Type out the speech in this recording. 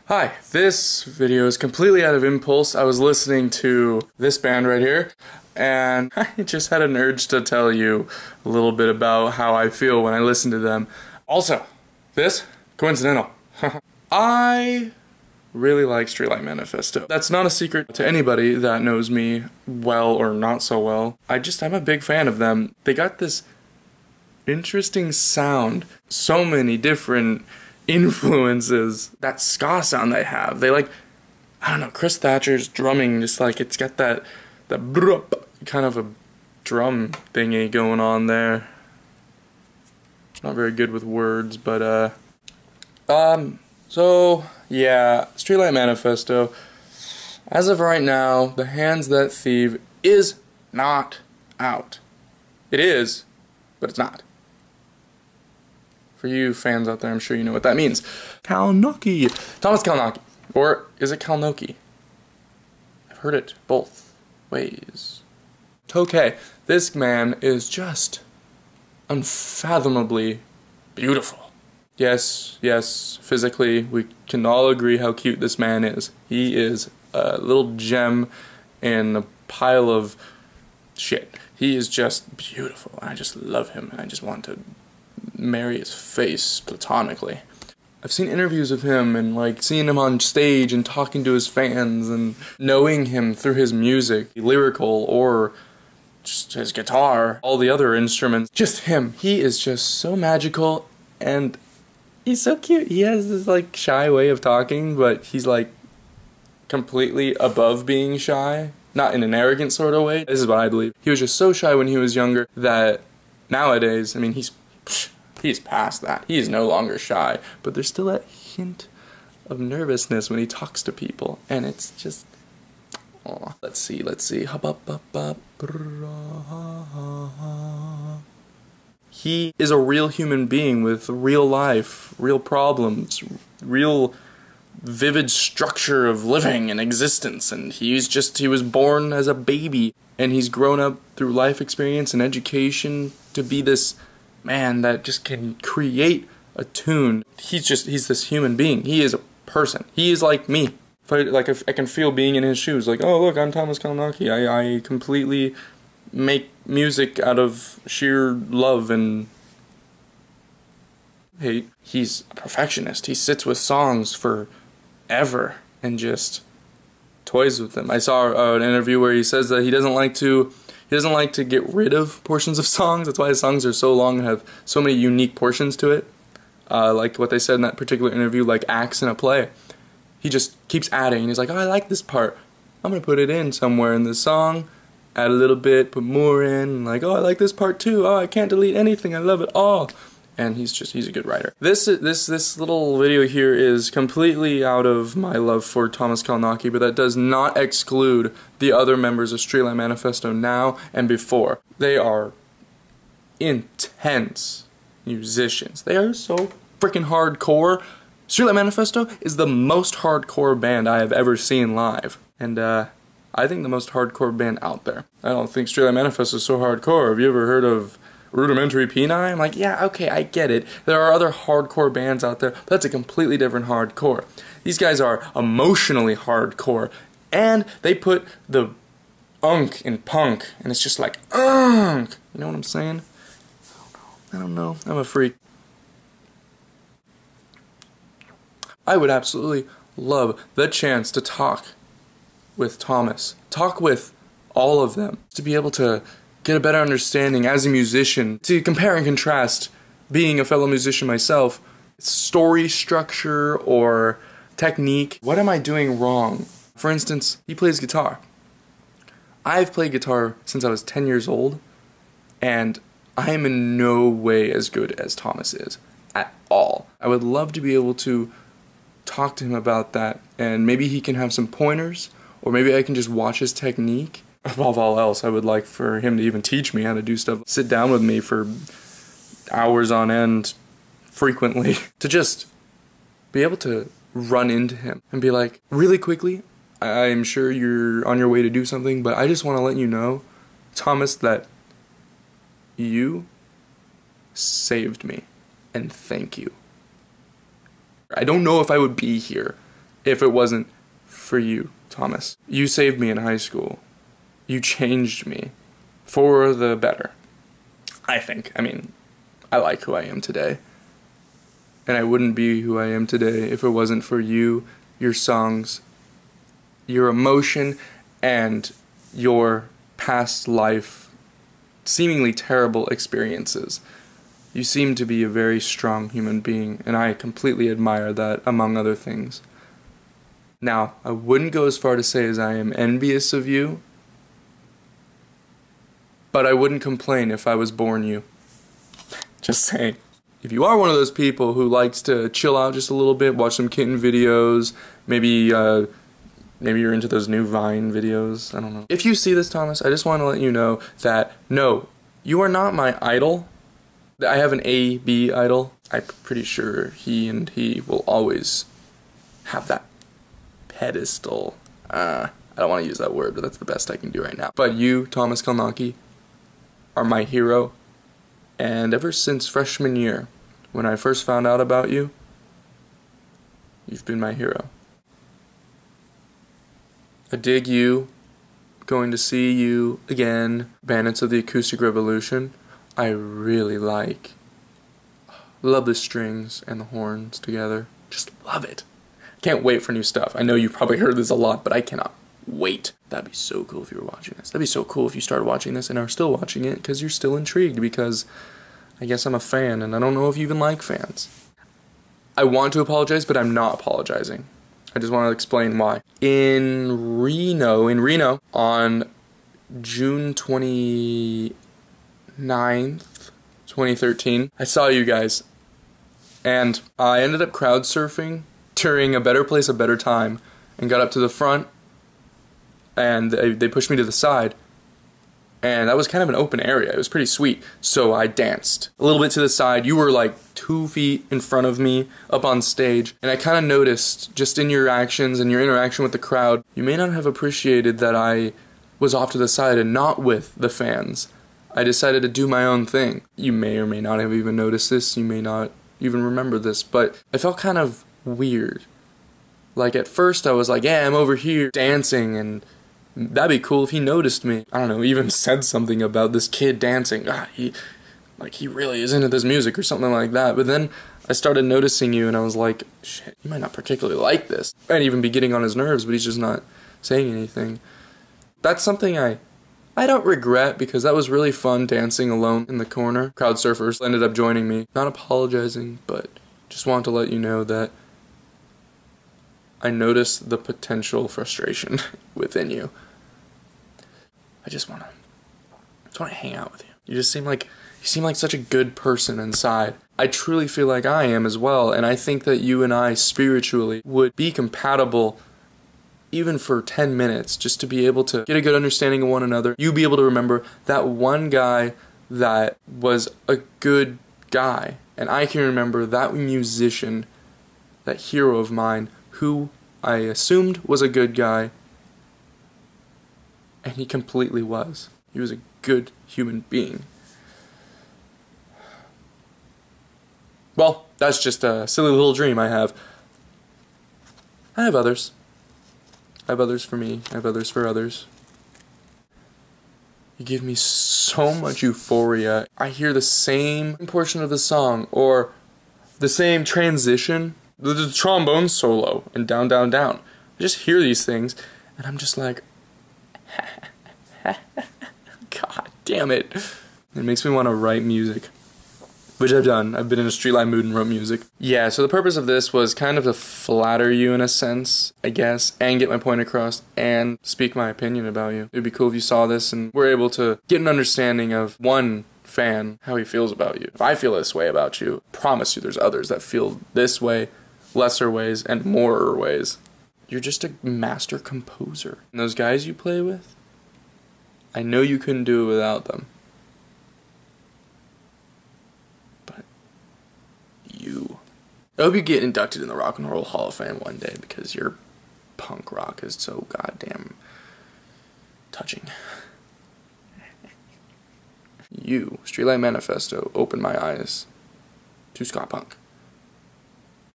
Hi, this video is completely out of impulse. I was listening to this band right here, and I just had an urge to tell you a little bit about how I feel when I listen to them. Also, this, coincidental. I really like Streetlight Manifesto. That's not a secret to anybody that knows me well or not so well. I'm a big fan of them. They got this interesting sound, so many different influences. That ska sound they have, I don't know, Chris Thatcher's drumming, just like it's got that brup kind of a drum thingy going on there. Not very good with words, but so yeah, Streetlight Manifesto. As of right now, The Hands That Thieve is not out. It is, but it's not. For you fans out there, I'm sure you know what that means. Kalnoky. Tomas Kalnoky. Or is it Kalnoky? I've heard it both ways. Okay, this man is just unfathomably beautiful. Yes, physically, we can all agree how cute this man is. He is a little gem in a pile of shit. He is just beautiful. I just love him. I just want to marry his face platonically. I've seen interviews of him and seeing him on stage and talking to his fans and knowing him through his music, lyrical or just his guitar, all the other instruments. Just him. He is just so magical and he's so cute. He has this shy way of talking, but he's completely above being shy. Not in an arrogant sort of way. This is what I believe. He was just so shy when he was younger that nowadays, I mean, he's past that. He is no longer shy, but there's still that hint of nervousness when he talks to people, and it's just, oh, let's see. He is a real human being with real life, real problems, real vivid structure of living and existence, and he was born as a baby, and he's grown up through life experience and education to be this man that just can create a tune. He's this human being. He is a person. He is like me. If I can feel being in his shoes. Oh look, I'm Tomas Kalnoky. I completely make music out of sheer love and hate. He's a perfectionist. He sits with songs forever and just toys with them. I saw an interview where he says that he doesn't like to get rid of portions of songs. That's why his songs are so long and have so many unique portions to it. Like what they said in that particular interview, like acts in a play. He just keeps adding, and he's like, oh, I like this part. I'm going to put it in somewhere in the song, add a little bit, put more in, and oh, I like this part too. Oh, I can't delete anything. I love it all. And he's a good writer. This little video here is completely out of my love for Tomas Kalnoky, but that does not exclude the other members of Streetlight Manifesto now and before. They are intense musicians. They are so freaking hardcore. Streetlight Manifesto is the most hardcore band I have ever seen live, and I think the most hardcore band out there. I don't think Streetlight Manifesto is so hardcore. Have you ever heard of Rudimentary Peni? I'm like, yeah, okay, I get it. There are other hardcore bands out there, but that's a completely different hardcore. These guys are emotionally hardcore, and they put the unk in punk, and it's just like, unk. You know what I'm saying? I don't know. I'm a freak. I would absolutely love the chance to talk with Tomas. Talk with all of them. To be able to get a better understanding as a musician, to compare and contrast being a fellow musician myself, story structure or technique. What am I doing wrong? For instance, he plays guitar. I've played guitar since I was 10 years old, and I am in no way as good as Tomas is, at all. I would love to be able to talk to him about that, and maybe he can have some pointers, or maybe I can just watch his technique. Above all else, I would like for him to even teach me how to do stuff. Sit down with me for hours on end, frequently, to just be able to run into him and be like, really quickly, I'm sure you're on your way to do something, but I just want to let you know, Tomas, that you saved me, and thank you. I don't know if I would be here if it wasn't for you, Thomas. You saved me in high school. You changed me for the better, I think. I mean, I like who I am today. And I wouldn't be who I am today if it wasn't for you, your songs, your emotion, and your past life, seemingly terrible experiences. You seem to be a very strong human being, and I completely admire that, among other things. Now, I wouldn't go as far to say as I am envious of you, but I wouldn't complain if I was born you. Just saying. If you are one of those people who likes to chill out just a little bit, watch some kitten videos, maybe you're into those new Vine videos, I don't know. If you see this, Thomas, I just want to let you know that, no, you are not my idol. I have an A-B idol. I'm pretty sure he will always have that pedestal. I don't want to use that word, but that's the best I can do right now. But you, Tomas Kalnoky, are my hero. And ever since freshman year, when I first found out about you, you've been my hero. I dig you. Going to see you again. Bandits of the Acoustic Revolution. I really love the strings and the horns together. Just love it. Can't wait for new stuff. I know you've probably heard this a lot, but I cannot wait. That'd be so cool if you were watching this. That'd be so cool if you started watching this and are still watching it because you're still intrigued, because I guess I'm a fan and I don't know if you even like fans. I want to apologize, but I'm not apologizing. I just want to explain why. In Reno, on June 29th, 2013, I saw you guys, and I ended up crowd surfing during A Better Place, A Better Time, and got up to the front, and they pushed me to the side, and that was kind of an open area. It was pretty sweet, so I danced a little bit to the side. You were like 2 feet in front of me up on stage, and I kind of noticed, just in your actions and your interaction with the crowd, you may not have appreciated that I was off to the side and not with the fans. I decided to do my own thing. You may or may not have even noticed this, you may not even remember this, but I felt kind of weird. Like, at first I was like, yeah, I'm over here dancing, and that'd be cool if he noticed me. I don't know, even said something about this kid dancing. He really is into this music or something like that. But then I started noticing you, and I was like, shit, you might not particularly like this. I'd even be getting on his nerves, but he's just not saying anything. That's something I don't regret, because that was really fun dancing alone in the corner. Crowd surfers ended up joining me. Not apologizing, but just want to let you know that I noticed the potential frustration within you. I just want to hang out with you. You seem like such a good person inside. I truly feel like I am as well, and I think that you and I spiritually would be compatible even for 10 minutes, just to be able to get a good understanding of one another. You be able to remember that one guy that was a good guy, and I can remember that musician, that hero of mine, who I assumed was a good guy, and he completely was. He was a good human being. Well, that's just a silly little dream I have. I have others. I have others for me. I have others for others. You give me so much euphoria. I hear the same portion of the song, or the same transition, the trombone solo, and down, down, down. I just hear these things, and I'm just like, God damn it. It makes me want to write music, which I've done. I've been in a streetlight mood and wrote music. Yeah, so the purpose of this was kind of to flatter you in a sense, I guess, and get my point across, and speak my opinion about you. It'd be cool if you saw this and were able to get an understanding of one fan, how he feels about you. If I feel this way about you, I promise you there's others that feel this way, lesser ways, and more ways. You're just a master composer. And those guys you play with, I know you couldn't do it without them. But you. I hope you get inducted in the Rock and Roll Hall of Fame one day, because your punk rock is so goddamn touching. You, Streetlight Manifesto, opened my eyes to ska punk.